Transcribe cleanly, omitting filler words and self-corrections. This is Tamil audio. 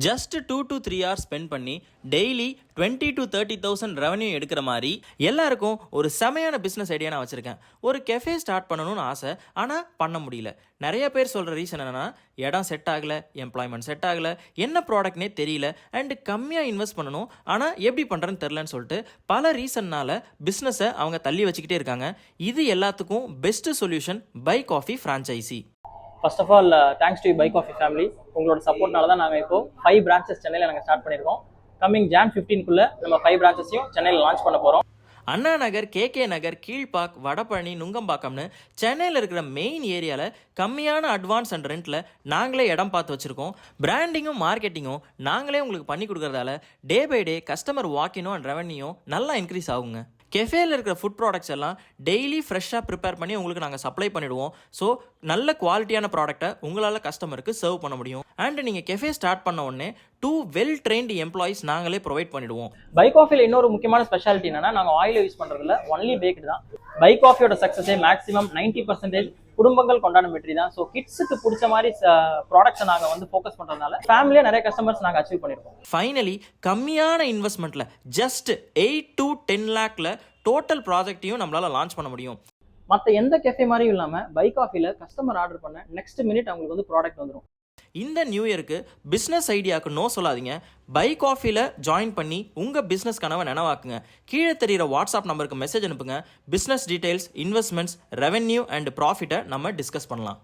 ஜஸ்ட் 2 to 3 hours ஸ்பெண்ட் பண்ணி டெய்லி 20 to 30,000 ரெவன்யூ எடுக்கிற மாதிரி எல்லாருக்கும் ஒரு செமையான பிஸ்னஸ் ஐடியா நான் வச்சுருக்கேன். ஒரு கெஃபே ஸ்டார்ட் பண்ணணும்னு ஆசை, ஆனால் பண்ண முடியல. நிறைய பேர் சொல்கிற ரீசன் என்னென்னா, இடம் செட் ஆகலை, எம்ப்ளாய்மெண்ட் செட் ஆகலை, என்ன ப்ராடக்ட்னே தெரியல, அண்டு கம்மியாக இன்வெஸ்ட் பண்ணணும், ஆனால் எப்படி பண்ணுறேன்னு தெரிலன்னு சொல்லிட்டு பல ரீசன்னால் பிஸ்னஸை அவங்க தள்ளி வச்சுக்கிட்டே இருக்காங்க. இது எல்லாத்துக்கும் best solution Bai coffee franchisee. First of all thanks to Bai coffee family. உங்களோட சப்போர்ட்னால தான் நாங்கள் இப்போ 5 பிரான்ச்சஸ் சென்னையில் நாங்கள் ஸ்டார்ட் பண்ணியிருக்கோம். கம்மிங் Jan 15க்குள்ளே நம்ம 5 பிரான்ச்சஸையும் சென்னையில் லான்ச் பண்ண போகிறோம். அண்ணா நகர், கேகே நகர், கீழ்பாக், வடபழனி, நுங்கம்பாக்கம்னு சென்னையில் இருக்கிற மெயின் ஏரியாவில் கம்மியான அட்வான்ஸ் அண்ட் ரெண்ட்டில் நாங்களே இடம் பார்த்து வச்சுருக்கோம். பிராண்டிங்கும் மார்க்கெட்டிங்கும் நாங்களே உங்களுக்கு பண்ணி கொடுக்குறதால டே பை டே கஸ்டமர் வாக்கினும் அண்ட் ரெவன்யூயும் நல்லா இன்க்ரீஸ் ஆகுங்க. கெஃபேயில் இருக்கிற ஃபுட் ப்ராடக்ட்ஸ் எல்லாம் டெய்லி ஃப்ரெஷ்ஷாக ப்ரிப்பேர் பண்ணி உங்களுக்கு நாங்கள் சப்ளை பண்ணிவிடுவோம். ஸோ நல்ல குவாலிட்டியான ப்ராடக்ட்டை உங்களால் கஸ்டமருக்கு சர்வ் பண்ண முடியும். அண்ட் நீங்கள் கெஃபே ஸ்டார்ட் பண்ண உடனே 2 வெல் ட்ரெயின்டு எம்ப்ளாயிஸ் நாங்களே ப்ரொவைட் பண்ணிவிடுவோம். பை காஃபியில் இன்னொரு முக்கியமான ஸ்பெஷாலிட்டி என்னன்னா, நாங்கள் ஆயில் யூஸ் பண்ணுறதுல ஒன்லி பேக்டு தான். பை காஃபியோட சக்ஸஸே மேக்ஸிமம் 90% குடும்பங்கள் கொண்டாடும் வெற்றி தான். ஸோ கிட்ஸுக்கு பிடிச்ச மாதிரி ப்ராடக்ட்ஸை நாங்கள் ஃபோக்கஸ் பண்ணுறதுனால ஃபேமிலியாக நிறைய கஸ்டமர்ஸ் நாங்கள் அச்சீவ் பண்ணியிருக்கோம். ஃபைனலி கம்மியான இன்வெஸ்ட்மெண்ட்டில் ஜஸ்ட் 8 to 10 lakhல டோட்டல் ப்ராஜெக்டையும் நம்மளால் லான்ச் பண்ண முடியும். மற்ற எந்த கெஃபே மாதிரியும் இல்லாமல் பை காஃபியில் கஸ்டமர் ஆர்டர் பண்ண நெக்ஸ்ட் மினிட் அவங்களுக்கு ப்ராடக்ட் வந்துடும். இந்த நியூ இயருக்கு பிஸ்னஸ் ஐடியாவுக்கு நோ சொல்லாதீங்க. பை காஃபியில் ஜாயின் பண்ணி உங்கள் பிஸ்னஸ் கனவை நினைவாக்குங்க. கீழே தெரிகிற வாட்ஸ்அப் நம்பருக்கு மெசேஜ் அனுப்புங்க. Business details, investments, revenue and ப்ராஃபிட்டை நம்ம டிஸ்கஸ் பண்ணலாம்.